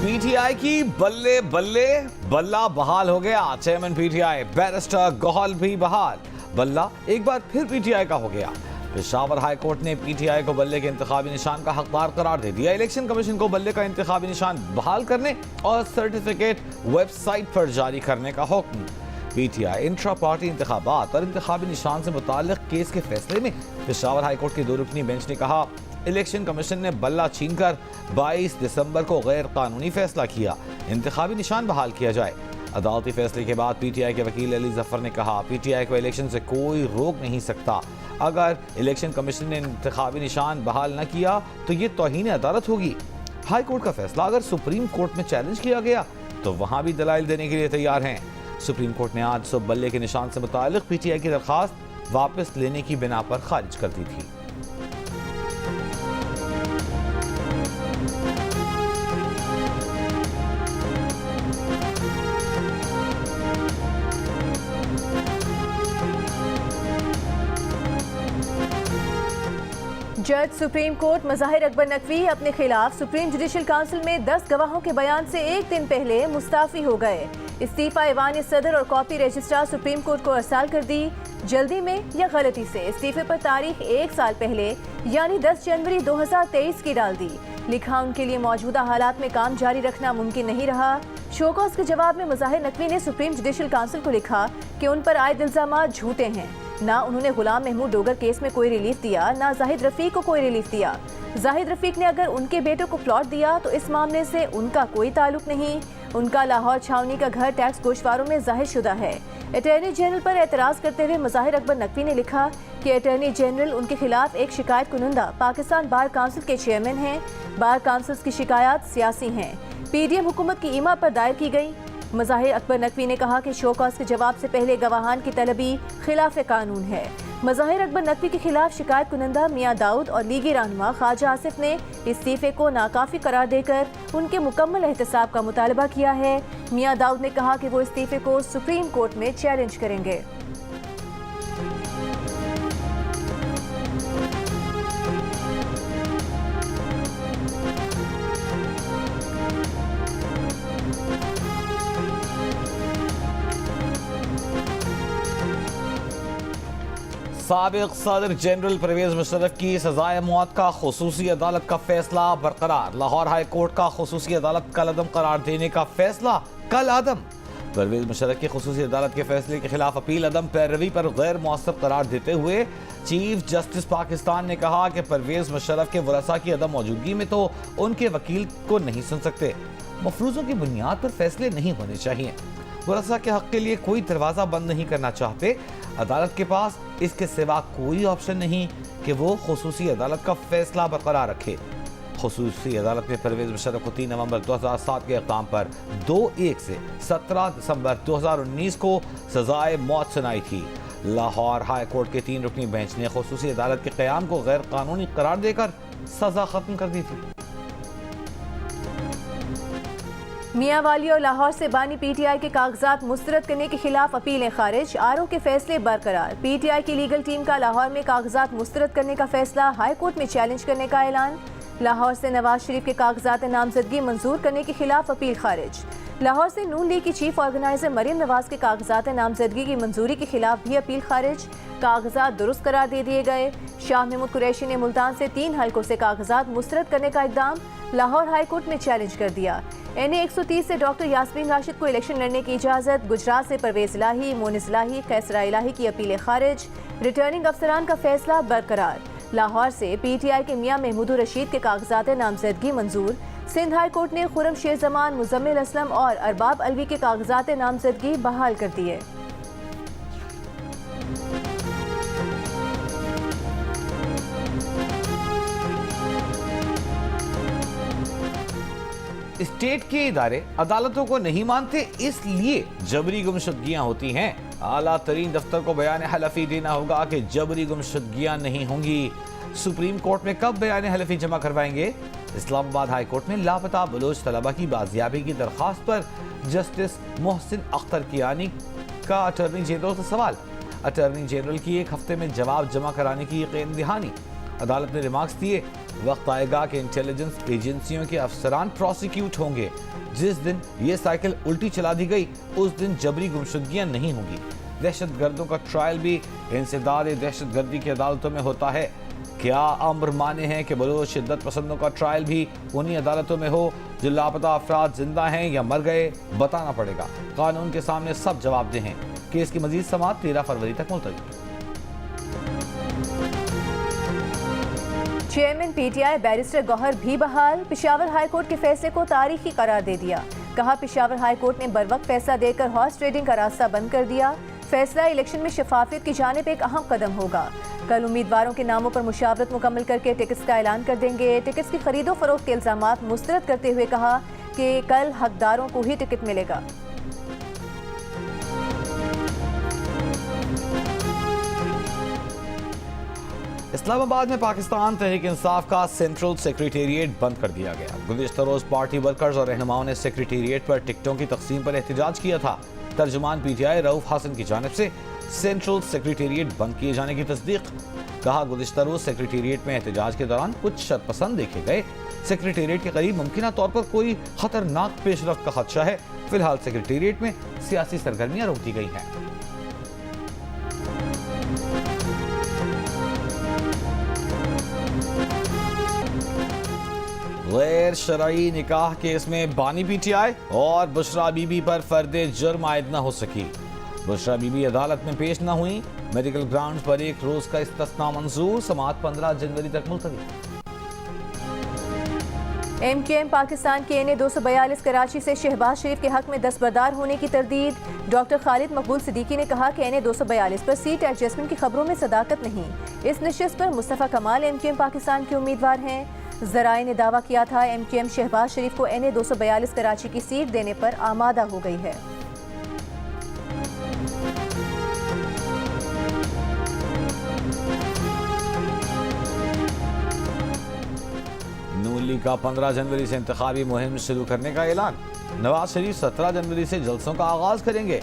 پی T آئی کی بلے بلے بلہ بحال ہو گیا. Chairman P T I barrister Gohar بھی بحال. بلہ ایک بار پھر پی ٹی آئی کا ہو گیا. پشاور ہائی کورٹ نے پی ٹی آئی کو بلے کے انتخابی نشان کا حقدار قرار دے دیا. الیکشن کمیشن کو بلے کا انتخابی نشان بحال کرنے اور سرٹیفکیٹ ویب سائٹ پر جاری کرنے کا حکم. پی ٹی آئی انٹرا پارٹی انتخابات اور انتخابی نشان سے متعلق کیس کے فیصلے میں پشاور ہائی کورٹ کی 2 رکنی بینچ نے کہا الیکشن کمیشن نے بلہ چھین کر 22 دسمبر کو غیر قانونی فیصلہ کیا. انتخابی نشان بحال کیا جائے. عدالتی فیصلے کے بعد پی ٹی آئی کے وکیل علی ظفر نے کہا پی ٹی آئی کو الیکشن سے کوئی روک نہیں سکتا. اگر الیکشن کمیشن نے انتخابی نشان بحال نہ کیا تو یہ توہین عدالت ہوگی. ہائی کورٹ کا فیصلہ اگر سپریم کورٹ میں چیلنج کیا گیا تو وہاں بھی دلائل دینے کے لیے تیار ہیں. سپریم کورٹ نے آج صبح بلے کے نشان سے متعلق پی ٹی آئی کی درخواست واپس لینے کی بنا پر خارج کر دی تھی. جج سپریم کورٹ مظاہر اکبر نقوی اپنے خلاف سپریم جوڈیشل کونسل میں 10 گواہوں کے بیان سے 1 دن پہلے مستعفی ہو گئے. استعفی ایوان صدر اور کاپی رجسٹرار سپریم کورٹ کو ارسال کر دی. جلدی میں یا غلطی سے استعفے پر تاریخ 1 سال پہلے یعنی 10 جنوری 2023 کی ڈال دی. لکھا ان کے لیے موجودہ حالات میں کام جاری رکھنا ممکن نہیں رہا. شو کاز کے جواب میں مظاہر نقوی نے سپریم جوڈیشل کونسل کو لکھا کہ ان پر عائد الزامات جھوٹے ہیں. نہ انہوں نے غلام محمود ڈوگر کیس میں کوئی ریلیف دیا نہ زاہد رفیق کو کوئی ریلیف دیا. زاہد رفیق نے اگر ان کے بیٹوں کو پلاٹ دیا تو اس معاملے سے ان کا کوئی تعلق نہیں. ان کا لاہور چھاونی کا گھر ٹیکس گوشواروں میں ظاہر شدہ ہے. اٹارنی جنرل پر اعتراض کرتے ہوئے مظاہر اکبر نقوی نے لکھا کہ اٹارنی جنرل ان کے خلاف ایک شکایت کنندہ پاکستان بار کونسل کے چیئرمین ہیں. بار کونسلز کی شکایات سیاسی ہیں. پی ڈی ایم حکومت کی ایما پر دائر کی گئی. مظاہر اکبر نقوی نے کہا کہ شو کاز کے جواب سے پہلے گواہان کی طلبی خلاف قانون ہے. مظاہر اکبر نقوی کے خلاف شکایت کنندہ میاں داؤد اور لیگی رہنما خواجہ آصف نے استعفے کو ناکافی قرار دے کر ان کے مکمل احتساب کا مطالبہ کیا ہے. میاں داؤد نے کہا کہ وہ استعفے کو سپریم کورٹ میں چیلنج کریں گے. سابق صدر جنرل پرویز مشرف کی سزائے موت کا خصوصی عدالت کا فیصلہ برقرار. لاہور ہائی کورٹ کا خصوصی عدالت کل عدم قرار دینے کا فیصلہ کل عدم. پرویز مشرف کی خصوصی عدالت کے فیصلے کے خلاف اپیل عدم پیروی پر غیر مؤثر قرار دیتے ہوئے چیف جسٹس پاکستان نے کہا کہ پرویز مشرف کے ورثاء کی عدم موجودگی میں تو ان کے وکیل کو نہیں سن سکتے. مفروضوں کی بنیاد پر فیصلے نہیں ہونے چاہیے. ورثاء کے حق کے لیے کوئی دروازہ بند نہیں کرنا چاہتے. عدالت کے پاس اس کے سوا کوئی آپشن نہیں کہ وہ خصوصی عدالت کا فیصلہ برقرار رکھے. خصوصی عدالت میں پرویز مشرف کو 3 نومبر 2007 کے اقدام پر 2/1 سے 17 دسمبر 2019 کو سزائے موت سنائی تھی. لاہور ہائی کورٹ کے 3 رکنی بینچ نے خصوصی عدالت کے قیام کو غیر قانونی قرار دے کر سزا ختم کر دی تھی. میاں والی اور لاہور سے بانی پی ٹی آئی کے کاغذات مسترد کرنے کے خلاف اپیلیں خارج. آرو کے فیصلے برقرار. پی ٹی آئی کی لیگل ٹیم کا لاہور میں کاغذات مسترد کرنے کا فیصلہ ہائی کورٹ میں چیلنج کرنے کا اعلان. لاہور سے نواز شریف کے کاغذات نامزدگی منظور کرنے کے خلاف اپیل خارج. لاہور سے نون لیگ کی چیف آرگنائزر مریم نواز کے کاغذات نامزدگی کی منظوری کے خلاف بھی اپیل خارج. کاغذات درست قرار دے دیے گئے. شاہ محمود قریشی نے ملتان سے 3 حلقوں سے کاغذات مسترد کرنے کا اقدام لاہور ہائی کورٹ میں چیلنج کر دیا. این اے 130 سے ڈاکٹر یاسمین راشد کو الیکشن لڑنے کی اجازت. گجرات سے پرویز الہی، مونس الہی، قیصرہ الہی کی اپیلیں خارج. ریٹرننگ افسران کا فیصلہ برقرار. لاہور سے پی ٹی آئی کے میاں محمود الرشید کے کاغذات نامزدگی منظور. سندھ ہائی کورٹ نے خرم شیر زمان، مزمل اسلم اور ارباب الوی کے کاغذات نامزدگی بحال کر دیے. اسٹیٹ کے ادارے عدالتوں کو نہیں مانتے، اس لیے جبری گمشدگیاں ہوتی ہیں. اعلیٰ ترین دفتر کو بیان حلفی دینا ہوگا کہ جبری گمشدگیاں نہیں ہوں گی. سپریم کورٹ میں کب بیان حلفی جمع کروائیں گے؟ اسلام آباد ہائی کورٹ میں لاپتہ بلوچ طلبہ کی بازیابی کی درخواست پر جسٹس محسن اختر کیانی کا اٹارنی جنرل سے سوال. اٹارنی جنرل کی 1 ہفتے میں جواب جمع کرانے کی یقین دہانی. अदालत ने रिमार्क्स दिए, वक्त आएगा कि इंटेलिजेंस एजेंसियों के अफसरान प्रोसिक्यूट होंगे। जिस दिन ये साइकिल उल्टी चला दी गई उस दिन जबरी गुमशुदगियां नहीं होंगी। दहशतगर्दों का ट्रायल भी इंसदाद दहशतगर्दी की अदालतों में होता है। क्या अम्र माने हैं कि बलूच शिद्दत पसंदों का ट्रायल भी उन्हीं अदालतों में हो जो लापता अफराद जिंदा हैं या मर गए? बताना पड़ेगा। कानून के सामने सब जवाबदेह हैं। केस की मजीद समाअत 13 फरवरी तक मुलतवी। चेयरमैन पीटीआई बैरिस्टर गौहर भी बहाल। पेशावर हाई कोर्ट के फैसले को तारीखी करार दे दिया। कहा, पेशावर हाई कोर्ट ने बरवक्त फैसला देकर हॉर्स ट्रेडिंग का रास्ता बंद कर दिया। फैसला इलेक्शन में शफाफियत की जानिब एक अहम कदम होगा। कल उम्मीदवारों के नामों पर मुशावरत मुकम्मल करके टिकट्स का ऐलान कर देंगे। टिकट्स की खरीदो फरोख्त के इल्जामात मुस्तरद करते हुए कहा कि कल हकदारों को ही टिकट मिलेगा। इस्लामाबाद में पाकिस्तान तहरीक इंसाफ का सेंट्रल सेक्रेटेरिएट बंद कर दिया गया। गुज़िश्ता रोज पार्टी वर्कर्स और रहनुमाओं ने सेक्रेटेरिएट पर टिकटों की तकसीम पर एहतजाज किया था। तर्जुमान पीटीआई रऊफ हासन की जानिब से सेंट्रल सेक्रेटेरिएट बंद किए जाने की तस्दीक। कहा, गुज़िश्ता रोज सेक्रेटेरिएट में एहतजाज के दौरान कुछ शरपसंद देखे गए। सेक्रेटेरिएट के करीब मुमकिन तौर पर कोई खतरनाक पेशरफ्त का खदशा है। फिलहाल सेक्रेटेरिएट में सियासी सरगर्मियां रोक दी गई हैं। गैर शरई निकाह केस में बानी पीटीआई और बुशरा बीबी पर फर्दे जुर्म आयद न हो सकी। बुशरा बीबी अदालत में पेश न हुई। मेडिकल ग्राउंड पर एक रोज का इस्तिस्ना मंजूर। समाअत 15 जनवरी तक मुलतवी। एमक्यूएम पाकिस्तान के एनए 242 कराची से शहबाज शरीफ के हक में दस्तबरदार होने की तरदीद। डॉक्टर खालिद मकबूल सिद्दीकी ने कहा कि एनए 242 पर सीट एडजस्टमेंट की खबरों में सदाकत नहीं। इस नशिस्त पर मुस्तफा कमाल एमक्यूएम पाकिस्तान के उम्मीदवार हैं। ज़राए ने दावा किया था एमक्यूएम शहबाज शरीफ को एनए 242 कराची की सीट देने पर आमादा हो गई है। नून लीग का 15 जनवरी से इंतखाबी मुहिम शुरू करने का ऐलान। नवाज शरीफ 17 जनवरी से जलसों का आगाज करेंगे।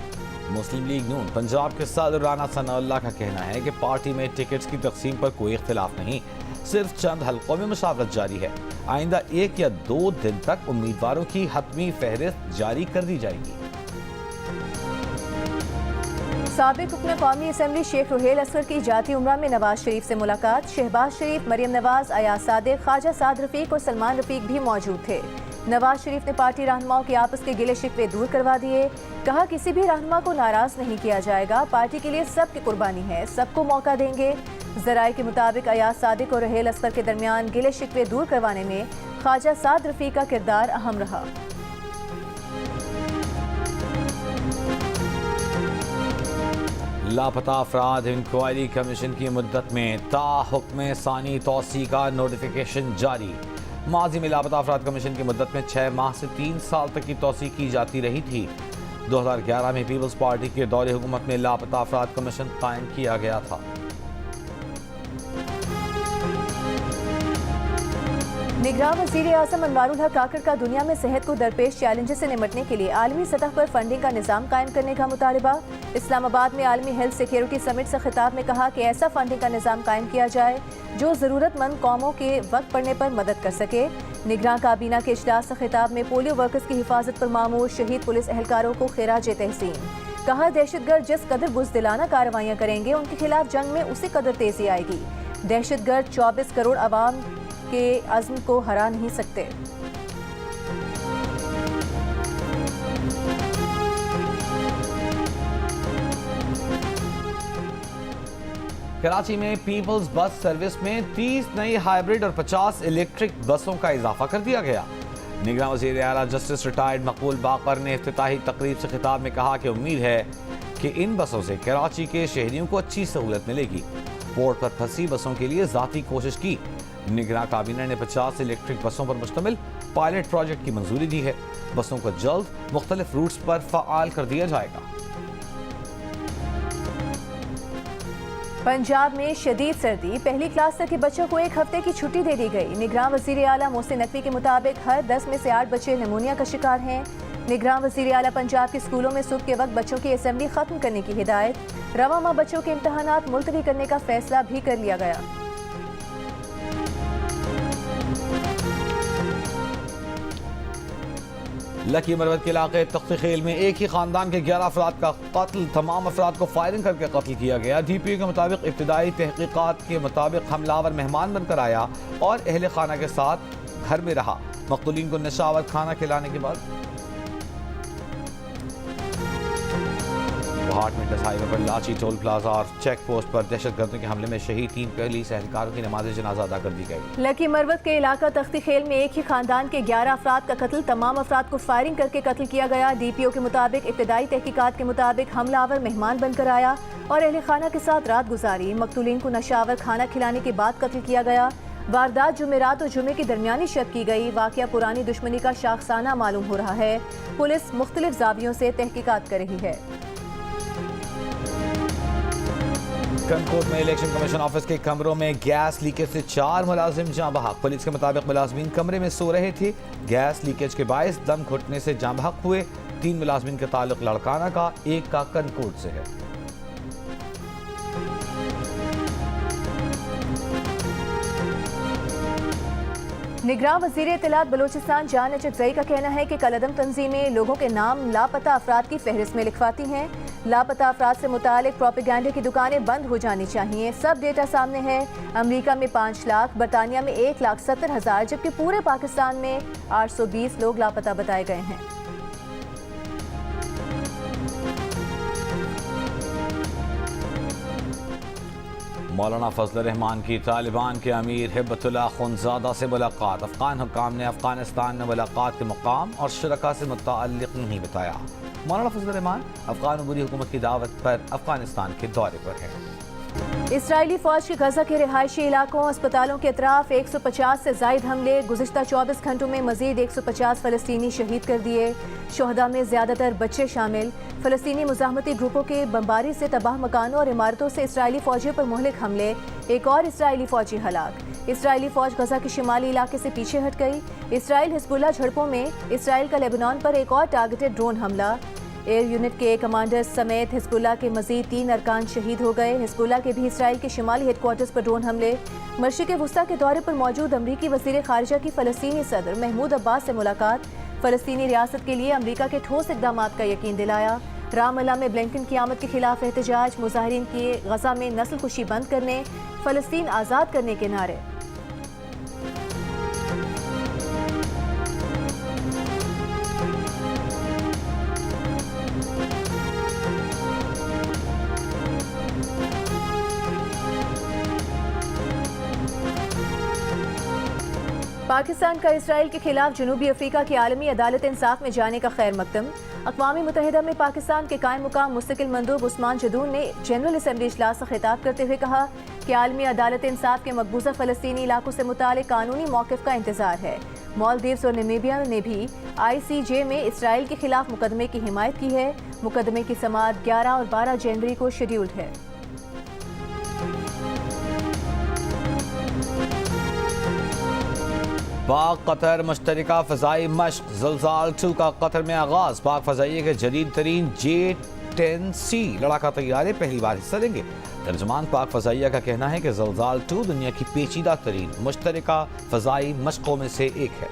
मुस्लिम लीग नून पंजाब के सदर राना सनाउल्लाह का कहना है कि पार्टी में टिकट्स की तकसीम पर कोई इख्तिलाफ नहीं, सिर्फ चंद हलकों में मुशावरत जारी है। आइंदा 1 या 2 दिन तक उम्मीदवारों की हतमी फहरिस्त जारी कर दी जाएगी। साबिक रुकन कौमी असम्बली शेख रुहेल असगर की जाती उम्रा में नवाज शरीफ से मुलाकात। शहबाज शरीफ, मरियम नवाज, अयाज सादिक, ख्वाजा साद रफीक और सलमान रफीक भी मौजूद थे। नवाज शरीफ ने पार्टी रहनुमाओं के आपस के गिले शिकवे दूर करवा दिए। कहा, किसी भी रहनुमा को नाराज नहीं किया जाएगा। पार्टी के लिए सबकी कुर्बानी है, सबको मौका देंगे। ज़राए के मुताबिक अयाज सादिक और रुहेल असगर के दरमियान गिले शिकवे दूर करवाने में ख्वाजा साद रफीक का किरदार अहम रहा। लापता अफराद इंक्वायरी कमीशन की मुद्दत में ताहुक्म सानी तौसी का नोटिफिकेशन जारी। माजी में लापता अफराद कमीशन की मुद्दत में 6 माह से 3 साल तक की तौसी की जाती रही थी। 2011 में पीपल्स पार्टी के दौरे हुकूमत में लापता अफराद कमीशन कायम किया गया था। निगरान वज़ीर आज़म अनवारुल हक काकड़ का दुनिया में सेहत को दरपेश चैलेंजेस से निपटने के लिए आलमी सतह पर फंडिंग का निज़ाम कायम करने का मुतालबा। इस्लामाबाद में आलमी हेल्थ सिक्योरिटी समिट से खिताब में कहा कि ऐसा फंडिंग का निज़ाम कायम किया जाए जो ज़रूरतमंद कौमों के वक्त पड़ने पर मदद कर सके। निगरान काबीना के इजलास से खिताब में पोलियो वर्कर्स की हिफाजत पर मामूर शहीद पुलिस एहलकारों को खिराज तहसीन। कहा, दहशतगर्द जिस कदर बुज़दिलाना कार्रवाइयाँ करेंगे उनके खिलाफ जंग में उसी कदर तेजी आएगी। दहशतगर्द 24 करोड़ आवाम के अज़्म को हरा नहीं सकते। कराची में पीपल्स बस सर्विस में 30 नई हाइब्रिड और 50 इलेक्ट्रिक बसों का इजाफा कर दिया गया। निगरान वज़ीर आला जस्टिस रिटायर्ड मकबूल बाकर ने इफ्तिताही तकरीब से खिताब में कहा कि उम्मीद है कि इन बसों से कराची के शहरियों को अच्छी सहूलत मिलेगी। पोर्ट पर फंसी बसों के लिए ज़ाती कोशिश की। निगरान काबीना ने 50 इलेक्ट्रिक बसों पर मुश्तमिल पायलट प्रोजेक्ट की मंजूरी दी है। बसों को जल्द मुख्तलिफ रूट्स पर फ़आल कर दिया जाएगा। पंजाब में शदीद सर्दी, पहली क्लास तक के बच्चों को 1 हफ्ते की छुट्टी दे दी गई। निगरान वज़ीर आला मोहसिन नकवी के मुताबिक हर 10 में से 8 बच्चे निमोनिया का शिकार हैं। निगरान वज़ीर आला पंजाब के स्कूलों में सुबह के वक्त बच्चों की असेंबली खत्म करने की हिदायत। रवा माह बच्चों के इम्तहानात मुलतवी करने का फैसला भी कर लिया गया। लकी मरवत के इलाके तख्ती खेल में एक ही खानदान के 11 अफराद का कत्ल, तमाम अफराद को फायरिंग करके कत्ल किया गया। DPO के मुताबिक इब्तिदाई तहकीकात के मुताबिक हमलावर मेहमान बनकर आया और अहले खाना के साथ घर में रहा। मक़तूलीन को नशावर खाना खिलाने के बाद घाट में हाईवे पर लाची टोल प्लाजा और चेक पोस्ट पर दहशतगर्दों के हमले में शहीद 3 पुलिस एहलकारों की नमाज जनाजा अदा कर दी गई। लकी मरवत के इलाका तख्ती खेल में एक ही खानदान के 11 अफराद का कत्ल, तमाम अफराद को फायरिंग करके कत्ल किया गया। DPO के मुताबिक इब्तिदाई तहकीकात के मुताबिक हमलावर मेहमान बनकर आया और अहले खाना के साथ रात गुजारी। मक़तूलीन को नशावर खाना खिलाने के बाद कत्ल किया गया। वारदात जुमेरात और जुमे की दरमियानी शब की गई। वाक़या पुरानी दुश्मनी का शाखसाना मालूम हो रहा है। पुलिस मुख्तलिफ ज़ावियों से तहकीकात कर रही है। कनकोट में इलेक्शन कमीशन ऑफिस के कमरों में गैस लीकेज से 4 मुलाजिम जाँ बहक। पुलिस के मुताबिक मुलाजमीन कमरे में सो रहे थे। गैस लीकेज के बायस दम घुटने से जाँ बहक हुए। 3 मुलाजमीन का ताल्लुक लड़काना का, एक का कनकोट से है। निगरान वज़ीर इत्तलात बलूचिस्तान जान अचकज़ई का कहना है कि कलअदम तंजीमें लोगों के नाम लापता अफराद की फहरिस्त में लिखवाती हैं। लापता अफराद से मुतालिक प्रोपेगेंडा की दुकानें बंद हो जानी चाहिए। सब डेटा सामने है। अमरीका में 5 लाख, बरतानिया में 1,70,000, जबकि पूरे पाकिस्तान में 820 लोग लापता बताए गए हैं। मौलाना फजल रहमान की तालिबान के अमीर हिब्बतुल्लाह खुनजादा से मुलाकात। अफगान हुक्काम ने अफगानिस्तान में मुलाकात के मकाम और शुरका से मुताल्लिक नहीं बताया। मौलाना फजल रहमान अफगान अबूरी हुकूमत की दावत पर अफगानिस्तान के दौरे पर हैं। इसराइली फौज के गजा के रिहायशी इलाकों, अस्पतालों के अतराफ 150 से जायद हमले। गुज़िश्ता 24 घंटों में मजीद 150 फ़लस्तीनी शहीद कर दिए। शोहदा में ज़्यादातर बच्चे शामिल। फ़लस्तीनी मुज़ाहमती ग्रुपों के बमबारी से तबाह मकानों और इमारतों से इसराइली फ़ौजियों पर मुहलिक हमले। एक और इसराइली फ़ौजी हलाक। इसराइली फ़ौज गजा के शिमाली इलाके से पीछे हट गई। इसराइल हिज़्बुल्लाह झड़पों में इसराइल का लेबनान पर एक और टारगेटेड ड्रोन हमला। एयर यूनिट के कमांडर समेत हिज़्बुल्लाह के मजीद 3 अरकान शहीद हो गए। हिज़्बुल्लाह के भी इसराइल के शिमाली हेडक्वार्टर्स पर ड्रोन हमले। मशरिक़ वुस्ता के दौरे पर मौजूद अमरीकी वज़ीर ख़ारिजा की फ़लस्तीनी सदर महमूद अब्बास से मुलाकात। फ़लस्तीनी रियासत के लिए अमरीका के ठोस इक़दामात का यकीन दिलाया। रामल्ला में ब्लिंकन की आमद के खिलाफ एहतजाज। मुजाहिरीन किए गजा में नस्ल कुशी बंद करने, फ़लस्तीन आज़ाद करने के नारे। पाकिस्तान का इसराइल के खिलाफ जनूबी अफ्रीका की आलमी अदालत इंसाफ में जाने का खैर मकदम। अक़वाम मुत्तहिदा में पाकिस्तान के कायम मुकाम मुस्तकिल मंदूब उस्मान जदून ने जनरल असम्बली इजलास से खिताब करते हुए कहा कि आलमी अदालत इंसाफ के मकबूजा फ़लस्तीनी इलाकों से मुतालिक कानूनी मौक़िफ़ का इंतज़ार है। मालदीव्स और नामीबिया ने भी ICJ में इसराइल के खिलाफ मुकदमे की हिमायत की है। मुकदमे की समाअत 11 और 12 जनवरी को शेड्यूल्ड है। पाक कतर मुश्तरका फ़ज़ाई मश्क ज़लज़ाल 2 का कतर में आगाज़। पाक फ़ज़ाइया के जदीद तरीन J-10C लड़ाका तैयारे पहली बार हिस्सा लेंगे। तर्जमान पाक फ़ज़ाइया का कहना है कि ज़लज़ाल 2 दुनिया की पेचीदा तरीन मुश्तरका फ़ज़ाई मश्कों में से एक है।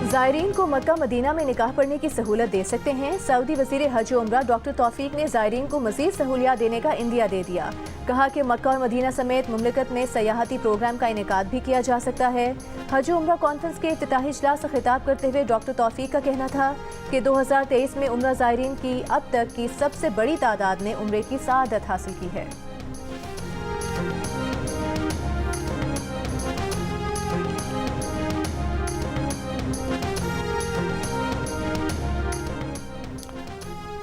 ज़ायरीन को मक्का मदीना में निकाह पढ़ने की सहूलत दे सकते हैं। सऊदी वज़ीर हज और उम्रा डॉक्टर तौफीक ने ज़ायरीन को मज़ीद सहूलियात देने का इंदिया दे दिया। कहा कि मक्का और मदीना समेत मुमलिकत में सयाहती प्रोग्राम का इनेकाद भी किया जा सकता है। हज और उम्रा कॉन्फ्रेंस के इफ्तिताही इजलास से खिताब करते हुए डॉक्टर तौफीक का कहना था कि 2023 में उम्रा ज़ायरीन की अब तक की सबसे बड़ी तादाद ने उम्रे की सआदत हासिल की है।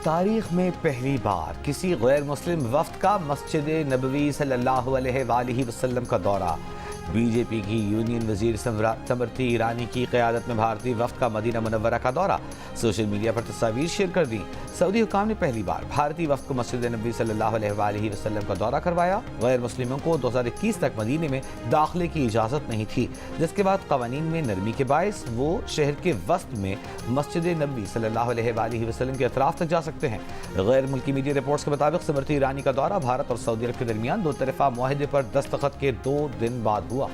तारीख में पहली बार किसी गैर मुस्लिम वफ्द का मस्जिद नबवी सल्लल्लाहु अलैहि वसल्लम का दौरा। बीजेपी की यूनियन वजीर स्मृति ईरानी की क़यादत में भारतीय वफ्द का मदीना मुनव्वरा का दौरा। सोशल मीडिया पर तस्वीर शेयर कर दी। सऊदी हुकाम ने पहली बार भारतीय वफ्द को मस्जिद नबवी सल्लल्लाहु अलैहि वसल्लम का दौरा करवाया। गैर मुस्लिमों को 2021 तक मदीने में दाखिले की इजाज़त नहीं थी, जिसके बाद कवानीन में नरमी के बायस वो शहर के वस्त में मस्जिद नबवी सल्लल्लाहु अलैहि वसल्लम के अतराफ तक जा सकते हैं। गैर मुल्की मीडिया रिपोर्ट्स के मुताबिक स्मृति ईरानी का दौरा भारत और सऊदी अरब के दरमियान 2 तरफ़ा मुआहदे पर दस्तखत के 2 दिन बाद हुआ।